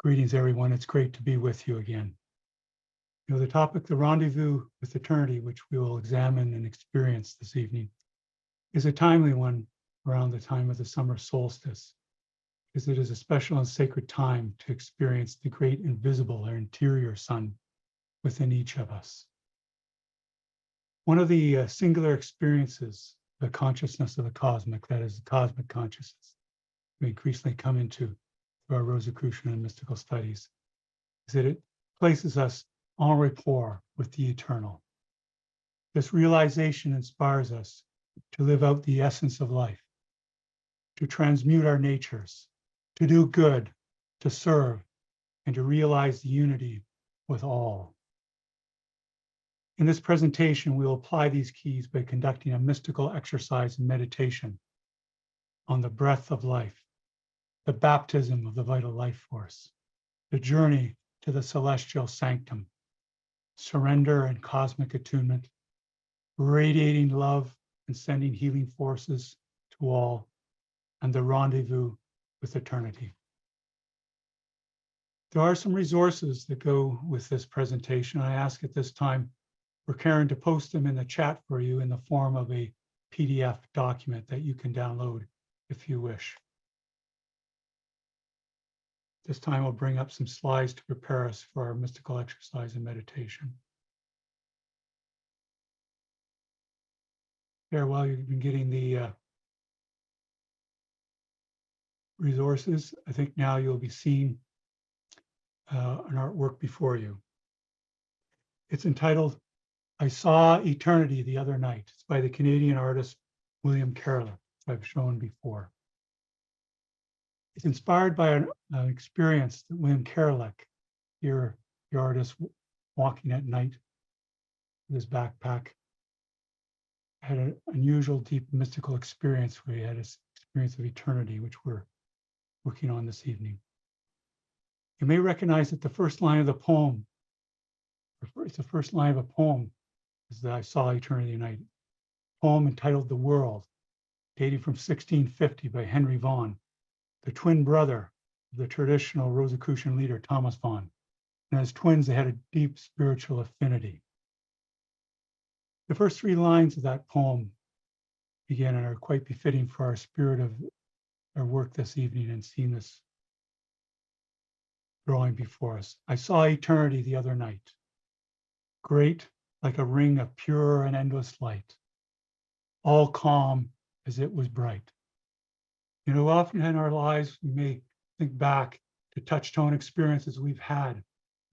Greetings, everyone. It's great to be with you again. You know, the topic, the rendezvous with eternity, which we will examine and experience this evening, is a timely one around the time of the summer solstice, because it is a special and sacred time to experience the great invisible or interior sun within each of us. One of the singular experiences, the consciousness of the cosmic, that is the cosmic consciousness, we increasingly come into through our Rosicrucian and mystical studies, is that it places us en rapport with the eternal. This realization inspires us to live out the essence of life, to transmute our natures, to do good, to serve, and to realize the unity with all. In this presentation, we will apply these keys by conducting a mystical exercise and meditation on the breath of life, the baptism of the vital life force, the journey to the Celestial Sanctum, surrender and cosmic attunement, radiating love and sending healing forces to all, and the rendezvous with eternity. There are some resources that go with this presentation. I ask at this time for Karen to post them in the chat for you in the form of a PDF document that you can download if you wish. This time I'll bring up some slides to prepare us for our mystical exercise and meditation. There, while you've been getting the resources, I think now you'll be seeing an artwork before you. It's entitled, "I Saw Eternity the Other Night." It's by the Canadian artist, William Carlick, which I've shown before. It's inspired by an experience that William Carlick, the artist walking at night with his backpack, had an unusual, deep mystical experience where he had an experience of eternity, which we're working on this evening. You may recognize that the first line of the poem, it's the first line of a poem, is that I saw eternity night. Poem entitled "The World," dating from 1650 by Henry Vaughan, the twin brother of the traditional Rosicrucian leader, Thomas Vaughan. And as twins, they had a deep spiritual affinity. The first three lines of that poem begin and are quite befitting for our spirit of our work this evening and seeing this drawing before us. I saw eternity the other night, great like a ring of pure and endless light, all calm as it was bright. You know, often in our lives, we may think back to touchstone experiences we've had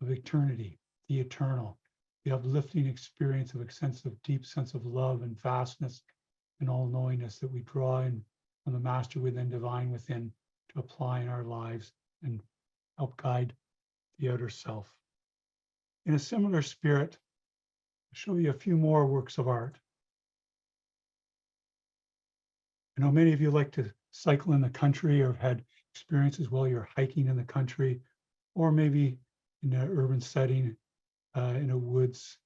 of eternity, the eternal, the uplifting experience of a sense of deep sense of love and vastness and all-knowingness that we draw in from the master within, divine within, to apply in our lives and help guide the outer self. In a similar spirit, I'll show you a few more works of art. I know many of you like to cycle in the country or have had experiences while you're hiking in the country, or maybe in an urban setting, in a woods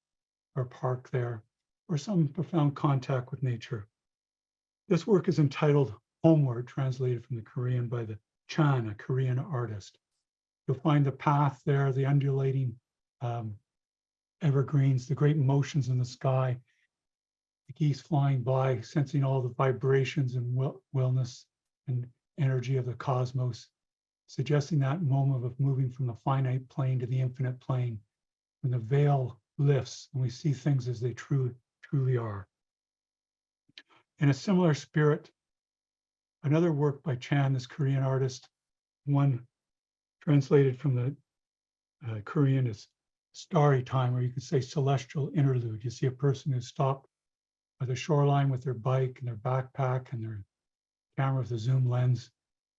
or park there, or some profound contact with nature. This work is entitled Homeward, translated from the Korean by the Chan, a Korean artist. You'll find the path there, the undulating evergreens, the great motions in the sky, the geese flying by, sensing all the vibrations and wellness and energy of the cosmos, suggesting that moment of moving from the finite plane to the infinite plane, when the veil lifts and we see things as they truly are. In a similar spirit, another work by Chan, this Korean artist, one translated from the Korean is Starry Time, or you could say Celestial Interlude. You see a person who's stopped by the shoreline with their bike and their backpack and their camera with a zoom lens.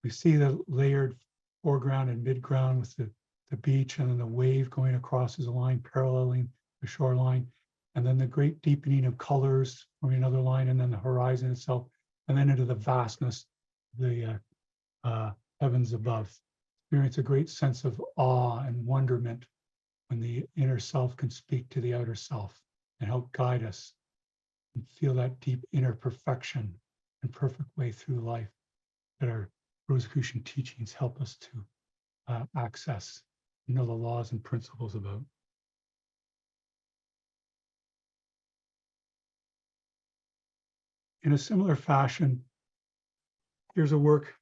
We see the layered foreground and midground with the beach, and then the wave going across as a line paralleling the shoreline, and then the great deepening of colors from another line, and then the horizon itself, and then into the vastness of the heavens above. Experience a great sense of awe and wonderment when the inner self can speak to the outer self and help guide us and feel that deep inner perfection and perfect way through life that our Rosicrucian teachings help us to access, know the laws and principles about. In a similar fashion, here's a work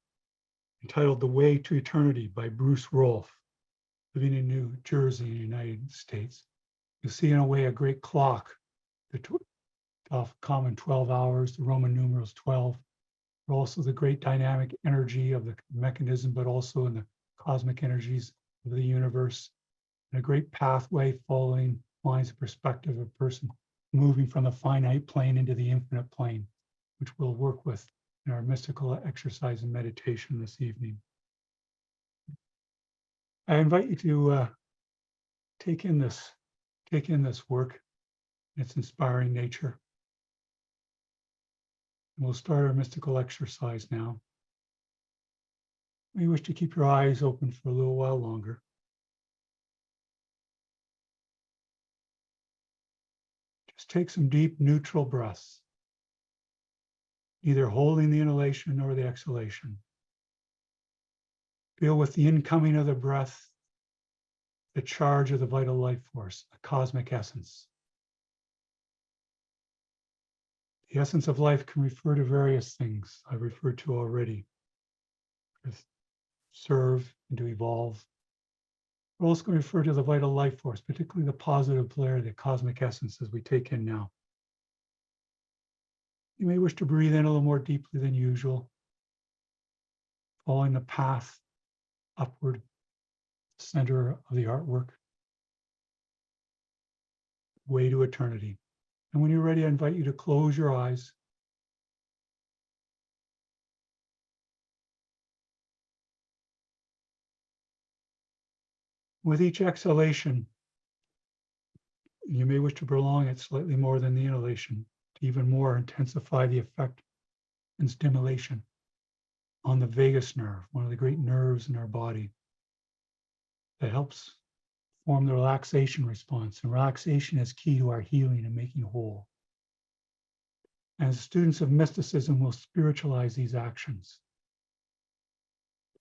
entitled The Way to Eternity by Bruce Rolfe, living in New Jersey in the United States. You see in a way a great clock, the common 12 hours, the Roman numerals 12, but also the great dynamic energy of the mechanism, but also in the cosmic energies of the universe, and a great pathway following lines of perspective of a person moving from the finite plane into the infinite plane, which we'll work with in our mystical exercise and meditation this evening. I invite you to take in this work, its inspiring nature. And we'll start our mystical exercise now. You wish to keep your eyes open for a little while longer. Just take some deep neutral breaths, either holding the inhalation or the exhalation. Feel with the incoming of the breath, the charge of the vital life force, the cosmic essence. The essence of life can refer to various things I've referred to already. To serve and to evolve. We're also going to refer to the vital life force, particularly the positive polarity, the cosmic essence as we take in now. You may wish to breathe in a little more deeply than usual, following the path upward, center of the artwork, way to eternity. And when you're ready, I invite you to close your eyes. With each exhalation, you may wish to prolong it slightly more than the inhalation, to even more intensify the effect and stimulation on the vagus nerve, one of the great nerves in our body that helps form the relaxation response. And relaxation is key to our healing and making whole. As students of mysticism, we'll spiritualize these actions.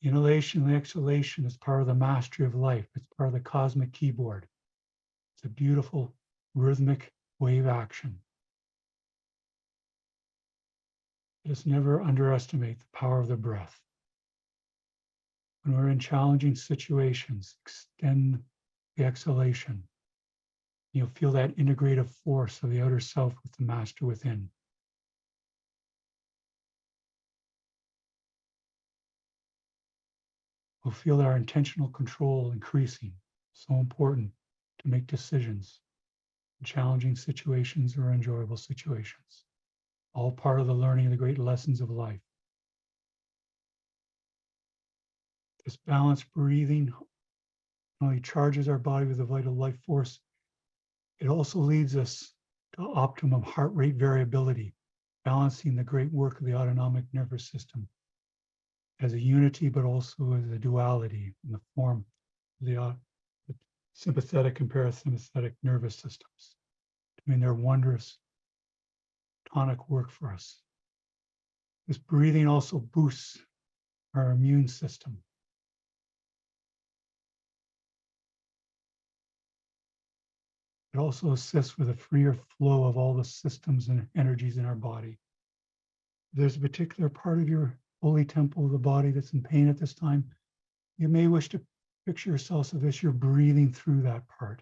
The inhalation and the exhalation is part of the mastery of life. It's part of the cosmic keyboard. It's a beautiful rhythmic wave action. Just never underestimate the power of the breath. When we're in challenging situations, extend the exhalation. You'll feel that integrative force of the outer self with the master within. We'll feel our intentional control increasing. So important to make decisions in challenging situations or enjoyable situations. All part of the learning of the great lessons of life. This balanced breathing not only charges our body with the vital life force, it also leads us to optimum heart rate variability, balancing the great work of the autonomic nervous system as a unity, but also as a duality in the form of the sympathetic and parasympathetic nervous systems, doing their wondrous tonic work for us. This breathing also boosts our immune system. It also assists with a freer flow of all the systems and energies in our body. If there's a particular part of your holy temple of the body that's in pain at this time, you may wish to picture yourself as if you're breathing through that part.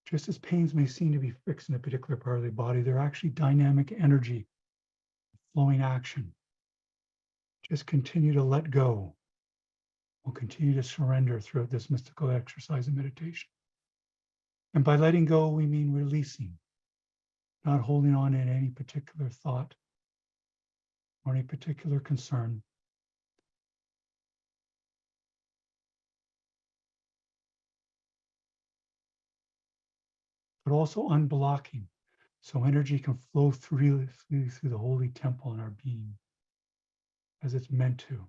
Just as pains may seem to be fixed in a particular part of the body, they're actually dynamic energy, flowing action. Just continue to let go. We'll continue to surrender throughout this mystical exercise and meditation. And by letting go, we mean releasing, not holding on to any particular thought or any particular concern. But also unblocking, so energy can flow freely through the holy temple in our being, as it's meant to.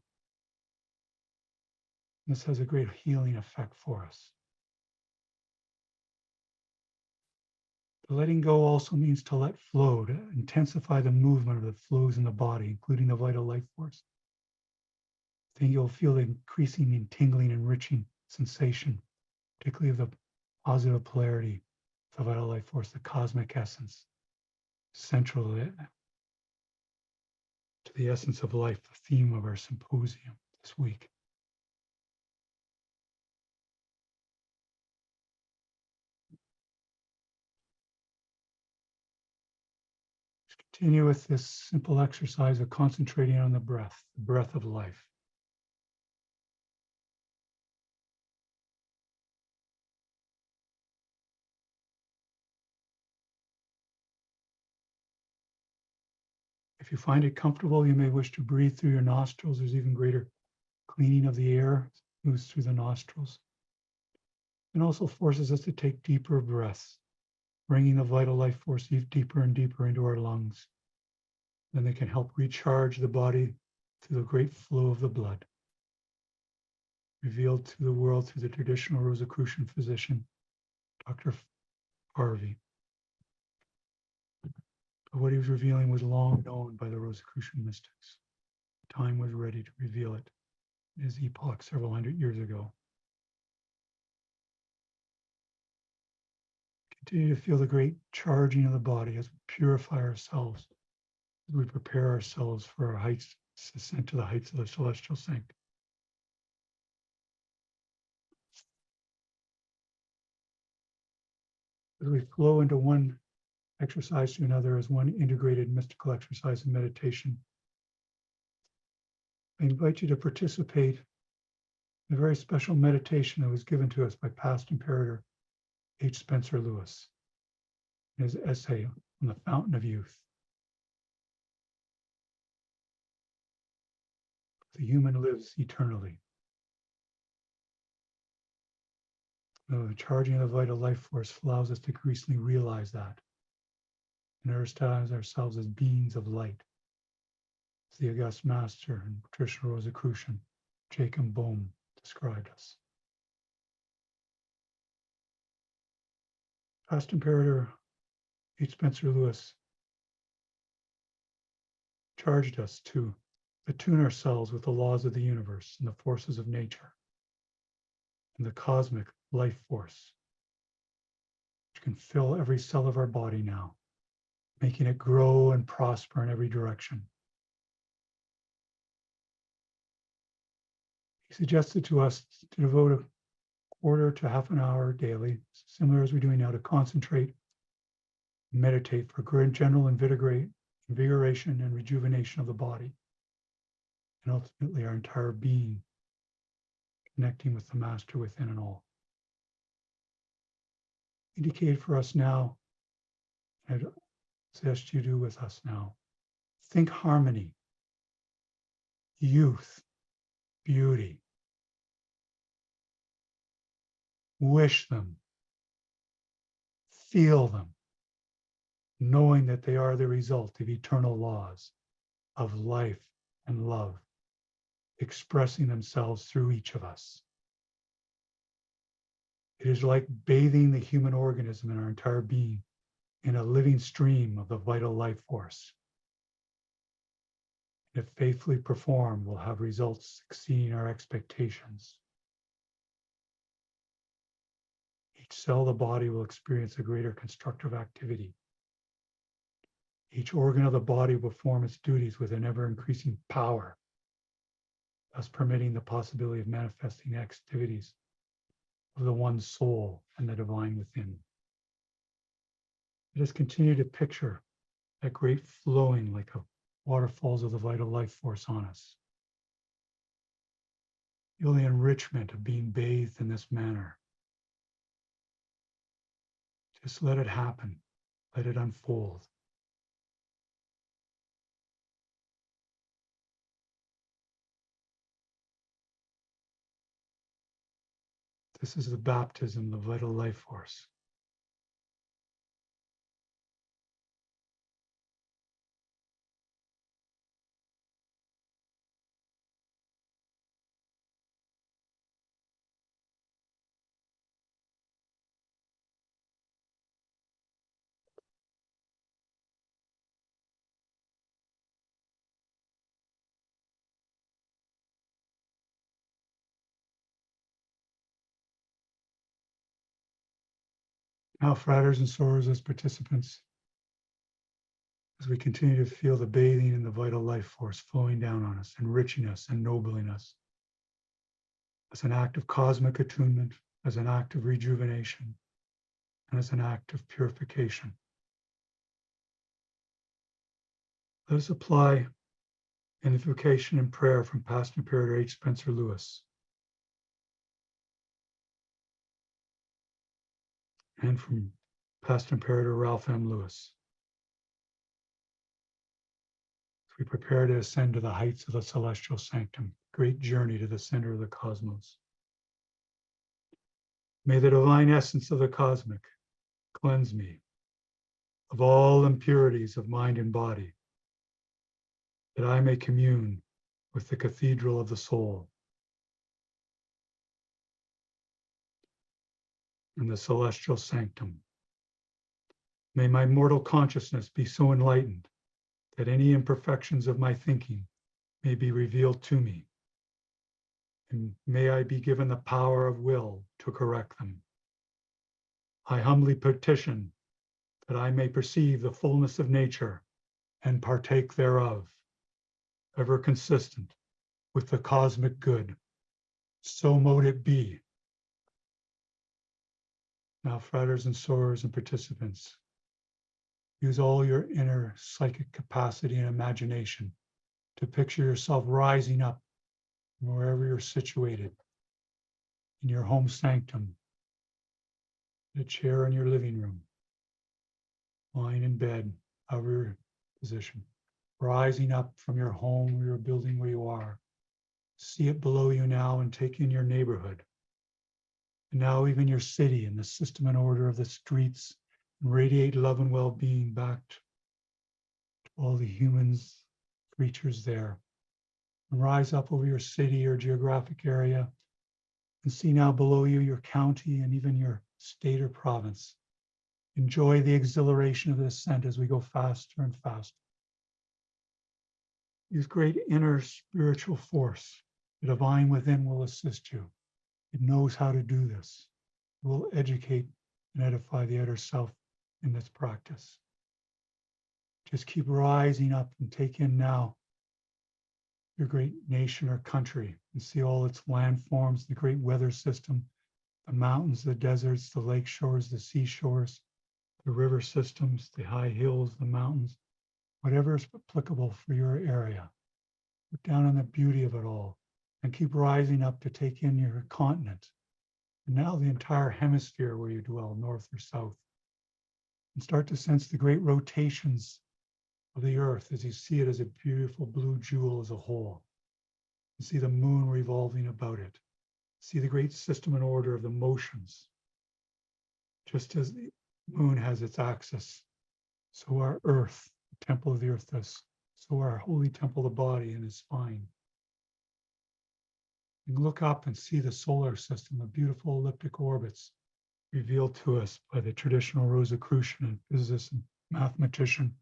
This has a great healing effect for us. The letting go also means to let flow, to intensify the movement of the flows in the body, including the vital life force. Then you'll feel the increasing and tingling, enriching sensation, particularly of the positive polarity, the vital life force, the cosmic essence, central to the essence of life, the theme of our symposium this week. Continue with this simple exercise of concentrating on the breath of life. If you find it comfortable, you may wish to breathe through your nostrils. There's even greater cleaning of the air, moves through the nostrils. And also forces us to take deeper breaths, bringing the vital life force deeper and deeper into our lungs. Then they can help recharge the body through the great flow of the blood, revealed to the world through the traditional Rosicrucian physician, Dr. Harvey. But what he was revealing was long known by the Rosicrucian mystics. Time was ready to reveal it in his epoch several hundred years ago. Continue to feel the great charging of the body as we purify ourselves, as we prepare ourselves for our heights, ascent to the heights of the Celestial Sanctum. As we flow into one exercise to another as one integrated mystical exercise and meditation, I invite you to participate in a very special meditation that was given to us by past Imperator H. Spencer Lewis in his essay on the Fountain of Youth. The human lives eternally. The charging of the vital life force allows us to increasingly realize that and understand ourselves as beings of light. As the August Master and traditional Rosicrucian Jacob Boehme described us. Past Imperator H. Spencer Lewis charged us to attune ourselves with the laws of the universe and the forces of nature and the cosmic life force, which can fill every cell of our body now, making it grow and prosper in every direction. He suggested to us to devote a quarter to half an hour daily, similar as we're doing now, to concentrate, meditate for general invigoration and rejuvenation of the body, and ultimately our entire being, connecting with the Master within and all. Indicate for us now, and I suggest you do with us now, think harmony, youth, beauty. Wish them, feel them, knowing that they are the result of eternal laws of life and love, expressing themselves through each of us. It is like bathing the human organism and our entire being in a living stream of the vital life force. If faithfully performed, we'll have results exceeding our expectations. Each cell of the body will experience a greater constructive activity. Each organ of the body will perform its duties with an ever-increasing power, thus permitting the possibility of manifesting activities of the one soul and the divine within. Let us continue to picture that great flowing like a waterfalls of the vital life force on us. Feel the enrichment of being bathed in this manner. Just let it happen. Let it unfold. This is the baptism of the vital life force. Now, fratres and sorors as participants, as we continue to feel the bathing in the vital life force flowing down on us, enriching us, ennobling us, as an act of cosmic attunement, as an act of rejuvenation, and as an act of purification. Let us apply an invocation and prayer from past Imperator H. Spencer Lewis and from past Imperator Ralph M. Lewis. As we prepare to ascend to the heights of the Celestial Sanctum, great journey to the center of the cosmos. May the divine essence of the cosmic cleanse me of all impurities of mind and body, that I may commune with the cathedral of the soul and the celestial sanctum. May my mortal consciousness be so enlightened that any imperfections of my thinking may be revealed to me, and may I be given the power of will to correct them. I humbly petition that I may perceive the fullness of nature and partake thereof, ever consistent with the cosmic good. So mote it be. Now, fratres and sorors and participants, use all your inner psychic capacity and imagination to picture yourself rising up from wherever you're situated, in your home sanctum, the chair in your living room, lying in bed, however your position, rising up from your home or your building where you are. See it below you now and take in your neighborhood. And now even your city and the system and order of the streets, and radiate love and well-being back to all the humans, creatures there. And rise up over your city or geographic area and see now below you your county and even your state or province. Enjoy the exhilaration of the ascent as we go faster and faster. Use great inner spiritual force. The divine within will assist you. It knows how to do this. It will educate and edify the outer self in this practice. Just keep rising up and take in now your great nation or country and see all its landforms, the great weather system, the mountains, the deserts, the lake shores, the seashores, the river systems, the high hills, the mountains, whatever is applicable for your area. Look down on the beauty of it all and keep rising up to take in your continent. And now the entire hemisphere where you dwell, north or south. And start to sense the great rotations of the earth as you see it as a beautiful blue jewel as a whole. You see the moon revolving about it. See the great system and order of the motions. Just as the moon has its axis, so our earth, the temple of the earth does, so our holy temple of the body and his spine. And look up and see the solar system, the beautiful elliptic orbits revealed to us by the traditional Rosicrucian physicist and mathematician,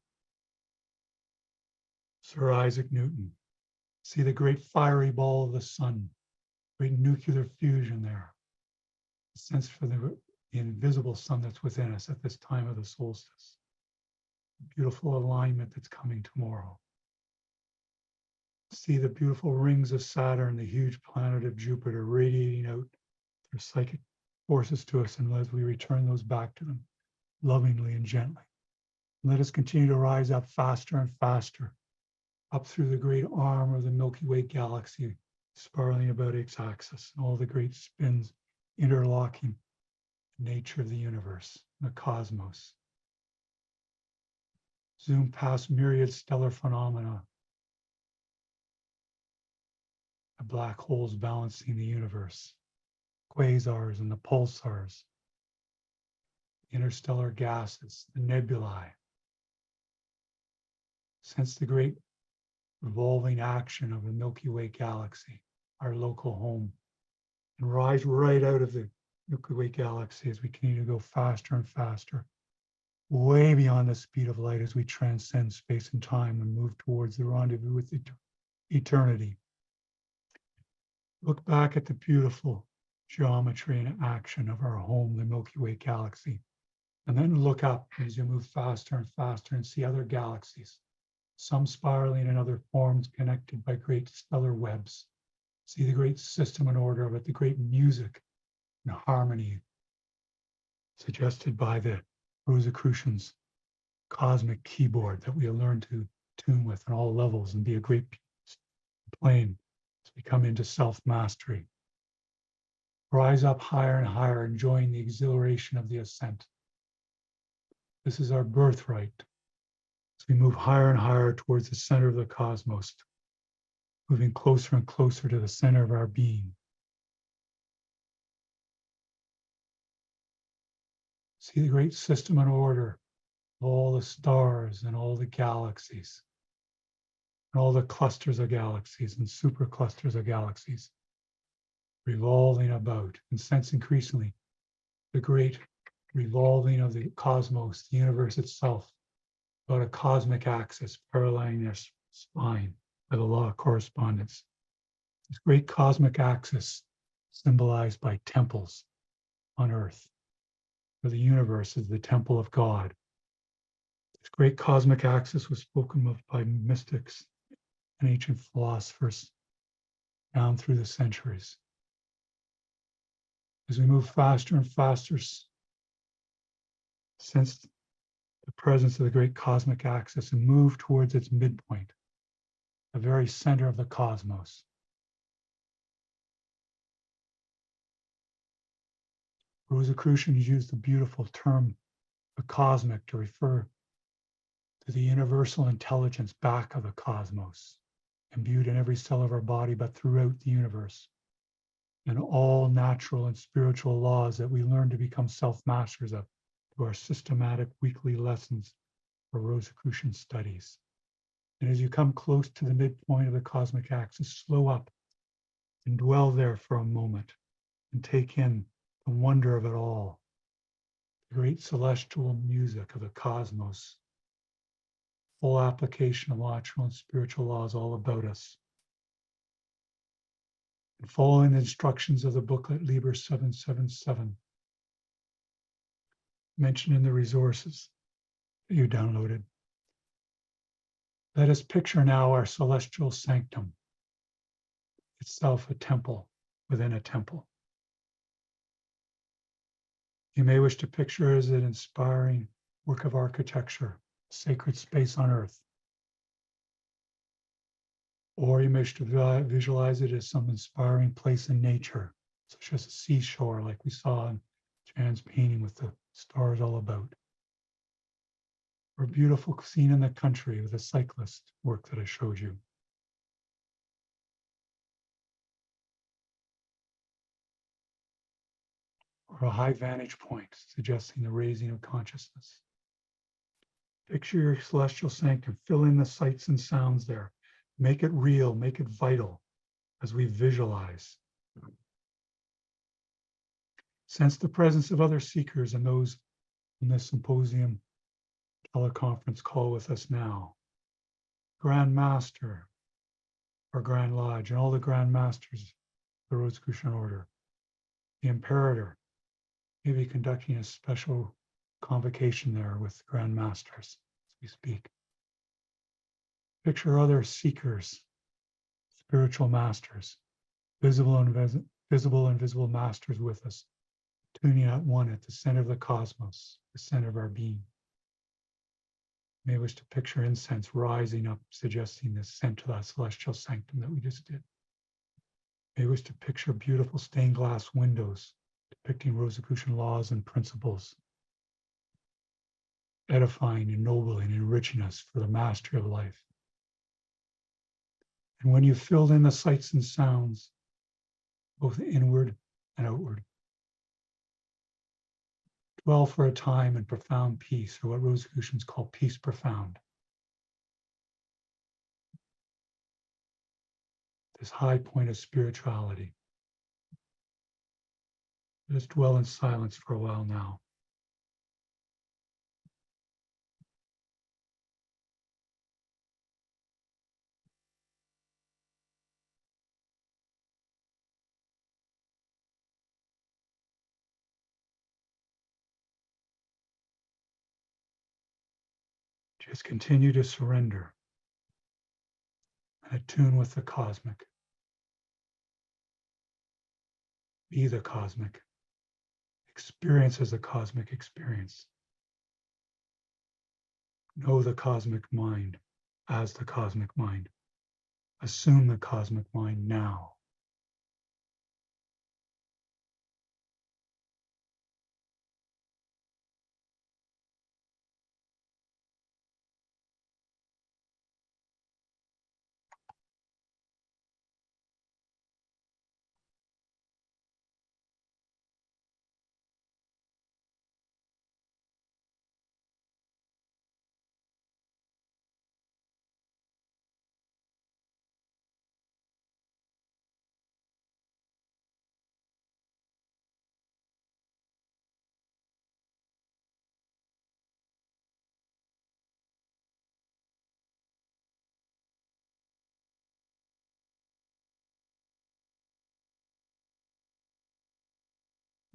Sir Isaac Newton. See the great fiery ball of the sun, great nuclear fusion there. A sense for the invisible sun that's within us at this time of the solstice. Beautiful alignment that's coming tomorrow. See the beautiful rings of Saturn, the huge planet of Jupiter radiating out their psychic forces to us, and as we return those back to them lovingly and gently. Let us continue to rise up faster and faster, up through the great arm of the Milky Way galaxy, spiraling about its axis, and all the great spins interlocking the nature of the universe, the cosmos. Zoom past myriad stellar phenomena, the black holes balancing the universe, quasars and the pulsars, interstellar gases, the nebulae. Sense the great revolving action of the Milky Way galaxy, our local home, and rise right out of the Milky Way galaxy as we continue to go faster and faster, way beyond the speed of light as we transcend space and time and move towards the rendezvous with eternity. Look back at the beautiful geometry and action of our home, the Milky Way galaxy. And then look up as you move faster and faster and see other galaxies, some spiraling in other forms connected by great stellar webs. See the great system and order of it, the great music and harmony suggested by the Rosicrucians cosmic keyboard that we learn to tune with on all levels and be a great plane as we come into self-mastery. Rise up higher and higher, enjoying the exhilaration of the ascent. This is our birthright as we move higher and higher towards the center of the cosmos, moving closer and closer to the center of our being. See the great system and order, all the stars and all the galaxies, and all the clusters of galaxies and superclusters of galaxies revolving about, and sense increasingly the great revolving of the cosmos, the universe itself, about a cosmic axis paralleling their spine by the law of correspondence. This great cosmic axis symbolized by temples on earth, where the universe is the temple of God. This great cosmic axis was spoken of by mystics and ancient philosophers down through the centuries. As we move faster and faster, sense the presence of the great cosmic axis and move towards its midpoint, the very center of the cosmos. Rosicrucians used the beautiful term, the cosmic, to refer to the universal intelligence back of the cosmos, imbued in every cell of our body, but throughout the universe, and all natural and spiritual laws that we learn to become self-masters of through our systematic weekly lessons for Rosicrucian studies. And as you come close to the midpoint of the cosmic axis, slow up and dwell there for a moment and take in the wonder of it all, the great celestial music of the cosmos, full application of natural and spiritual laws all about us. And following the instructions of the booklet Liber 777, mentioned in the resources that you downloaded. Let us picture now our celestial sanctum, itself a temple within a temple. You may wish to picture it as an inspiring work of architecture, sacred space on earth. Or you may wish to visualize it as some inspiring place in nature, such as a seashore like we saw in Jan's painting with the stars all about. Or a beautiful scene in the country with a cyclist work that I showed you. Or a high vantage point suggesting the raising of consciousness. Picture your celestial sanctum, fill in the sights and sounds there. Make it real, make it vital as we visualize. Sense the presence of other seekers and those in this symposium teleconference call with us now. Grand Master or Grand Lodge and all the Grand Masters of the Rosicrucian Order. The Imperator may be conducting a special convocation there with Grand Masters as we speak. Picture other seekers, spiritual masters, visible and invisible masters with us, tuning at one at the center of the cosmos, the center of our being. You may wish to picture incense rising up, suggesting the ascent to that celestial sanctum that we just did. You may wish to picture beautiful stained glass windows depicting Rosicrucian laws and principles, edifying, ennobling, enriching us for the mastery of life. And when you've filled in the sights and sounds, both inward and outward, dwell for a time in profound peace, or what Rosicrucians call peace profound. This high point of spirituality. Let us dwell in silence for a while now. Just continue to surrender and attune with the cosmic. Be the cosmic. Experience as a cosmic experience. Know the cosmic mind as the cosmic mind. Assume the cosmic mind now.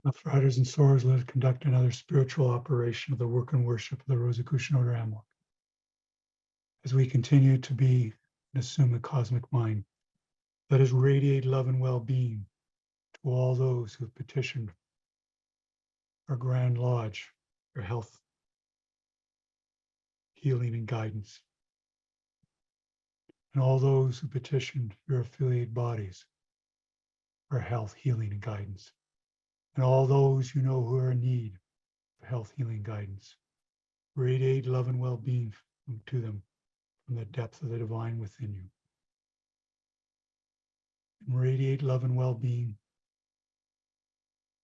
Now, for riders and soarers, let us conduct another spiritual operation of the work and worship of the Rosicrucian Order Amok. As we continue to be and assume a cosmic mind, let us radiate love and well-being to all those who have petitioned our Grand Lodge for health, healing, and guidance, and all those who petitioned your affiliate bodies for health, healing, and guidance, and all those you know who are in need of health, healing, guidance. Radiate love and well-being to them from the depth of the divine within you. And radiate love and well-being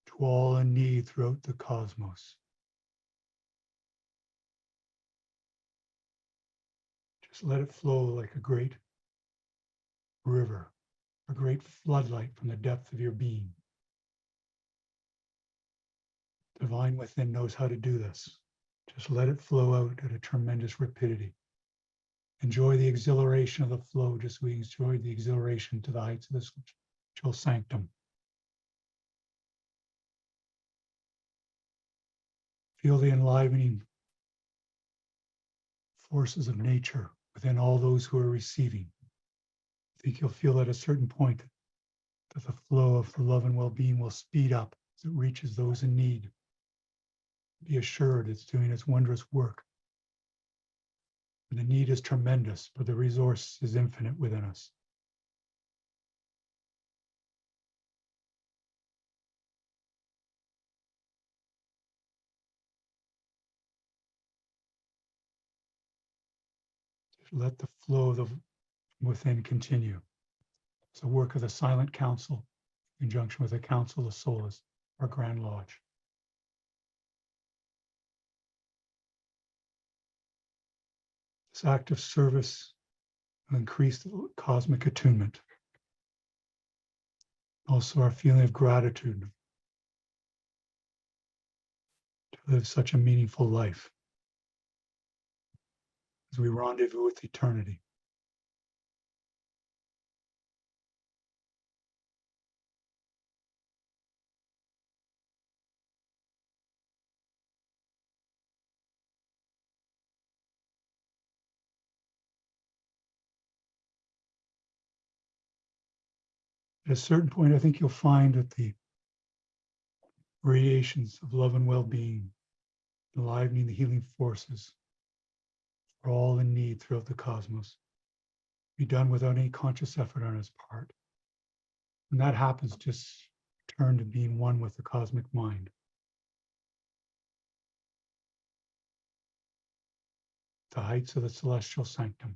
to all in need throughout the cosmos. Just let it flow like a great river, a great floodlight from the depth of your being. Divine within knows how to do this. Just let it flow out at a tremendous rapidity. Enjoy the exhilaration of the flow, just as we enjoy the exhilaration to the heights of the Celestial Sanctum. Feel the enlivening forces of nature within all those who are receiving. I think you'll feel at a certain point that the flow of the love and well-being will speed up as it reaches those in need. Be assured it's doing its wondrous work. And the need is tremendous, but the resource is infinite within us. Just let the flow of the within continue. It's the work of the Silent Council in conjunction with the Council of Souls, our Grand Lodge. This act of service will increase the cosmic attunement. Also, our feeling of gratitude to live such a meaningful life as we rendezvous with eternity. At a certain point, I think you'll find that the radiations of love and well-being, enlivening the healing forces for all in need throughout the cosmos, be done without any conscious effort on his part. When that happens, just turn to being one with the cosmic mind. The heights of the Celestial Sanctum.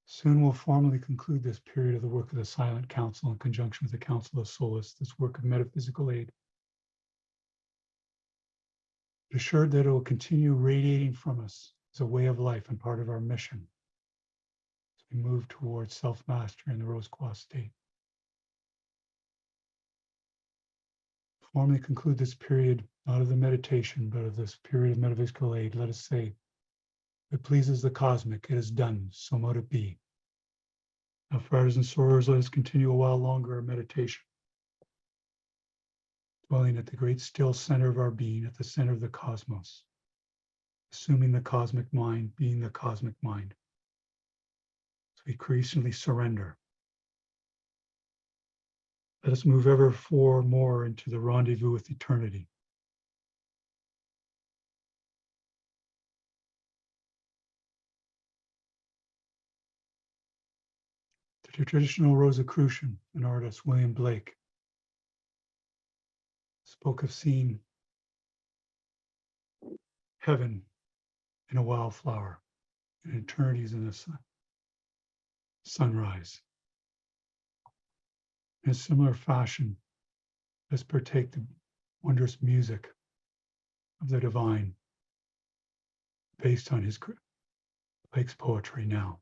Soon we'll formally conclude this period of the work of the Silent Council in conjunction with the Council of Souls, this work of metaphysical aid. Assured that it will continue radiating from us as a way of life and part of our mission as we move towards self-mastery in the Rose Quartz state. Formally conclude this period, not of the meditation, but of this period of metaphysical aid, let us say, If it pleases the cosmic, it is done, so mote it be. Now, friars and sorors, let us continue a while longer our meditation, dwelling at the great still center of our being, at the center of the cosmos, assuming the cosmic mind, being the cosmic mind. So we increasingly surrender. Let us move ever more into the rendezvous with eternity. The traditional Rosicrucian, an artist, William Blake, spoke of seeing heaven in a wildflower and eternities in the sunrise. In a similar fashion, let's partake the wondrous music of the divine based on Blake's poetry now.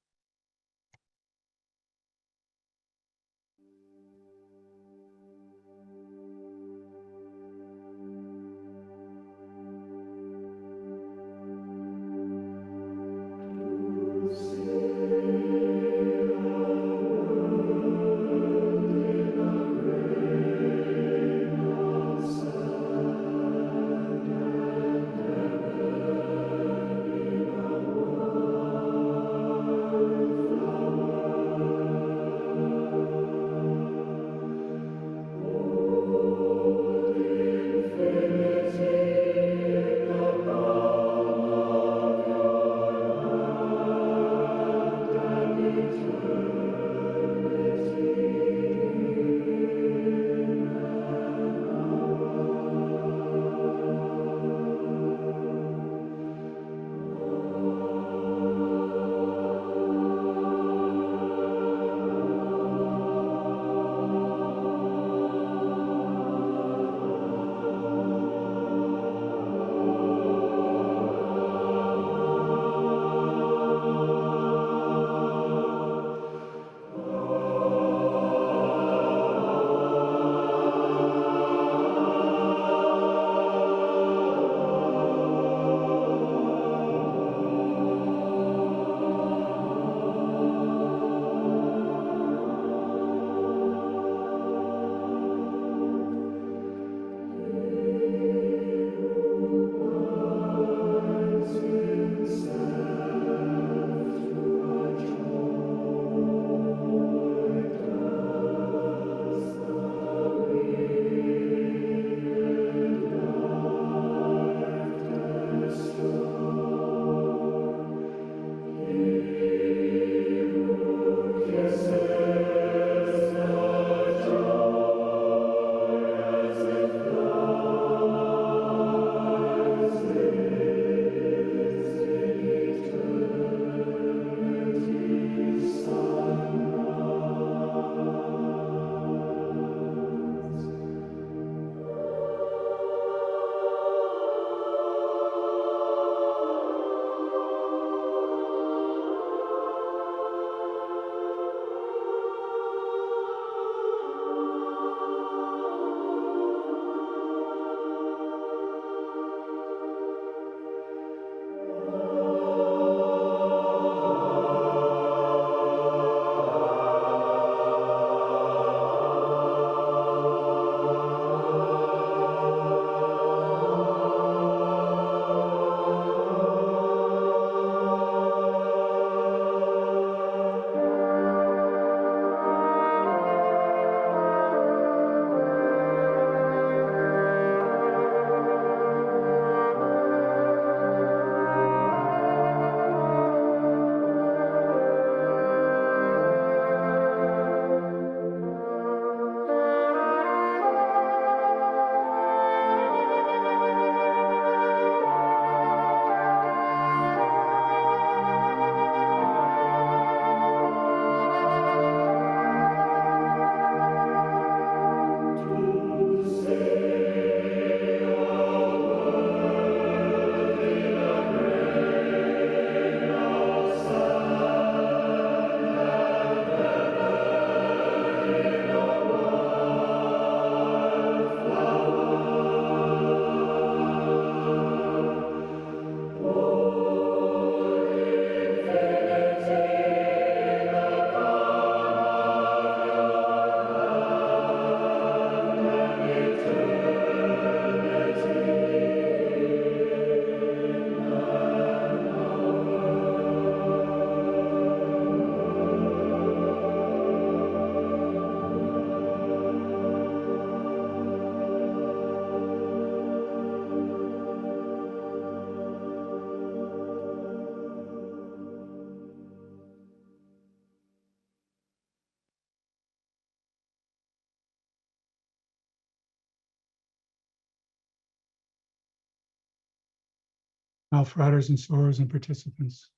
Now, fratres and sorors and participants,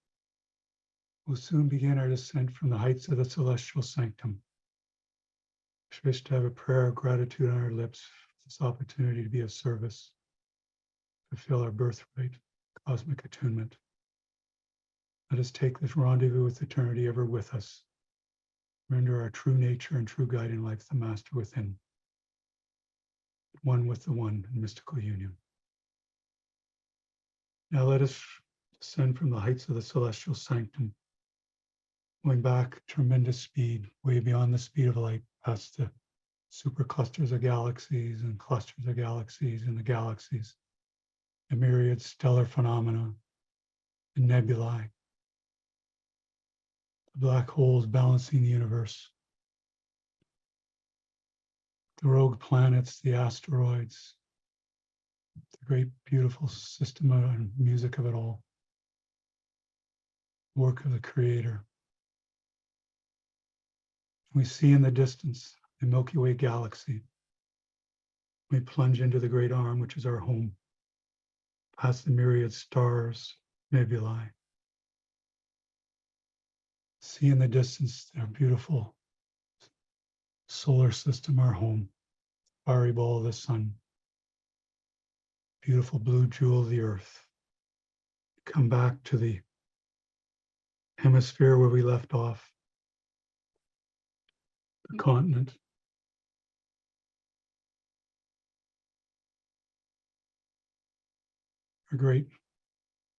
we'll soon begin our descent from the heights of the Celestial Sanctum. I wish to have a prayer of gratitude on our lips for this opportunity to be of service, fulfill our birthright, cosmic attunement. Let us take this rendezvous with eternity ever with us. Render our true nature and true guiding life the master within, one with the one in mystical union. Now let us descend from the heights of the Celestial Sanctum, going back at tremendous speed, way beyond the speed of light, past the superclusters of galaxies and clusters of galaxies and the galaxies, the myriad stellar phenomena, the nebulae, the black holes balancing the universe, the rogue planets, the asteroids, the great beautiful system and music of it all, work of the Creator. We see in the distance the Milky Way galaxy. We plunge into the great arm, which is our home, past the myriad stars, nebulae. See in the distance our beautiful solar system, our home, fiery ball of the sun, beautiful blue jewel of the earth. Come back to the hemisphere where we left off, the continent. Our great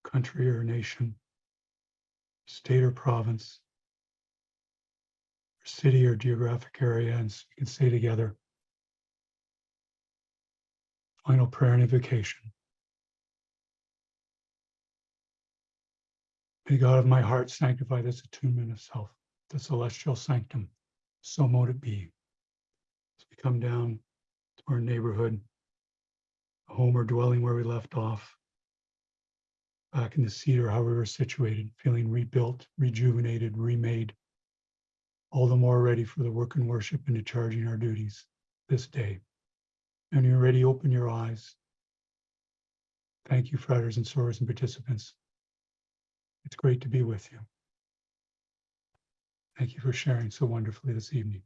country or nation, state or province, or city or geographic area, and we can say together, final prayer and invocation. May God of my heart sanctify this attunement of self, the celestial sanctum. So mote it be. As we come down to our neighborhood, home or dwelling where we left off, back in the seat or how we were situated, feeling rebuilt, rejuvenated, remade, all the more ready for the work and worship and discharging our duties this day. And you're ready, open your eyes. Thank you, fratres and sorors and participants. It's great to be with you. Thank you for sharing so wonderfully this evening.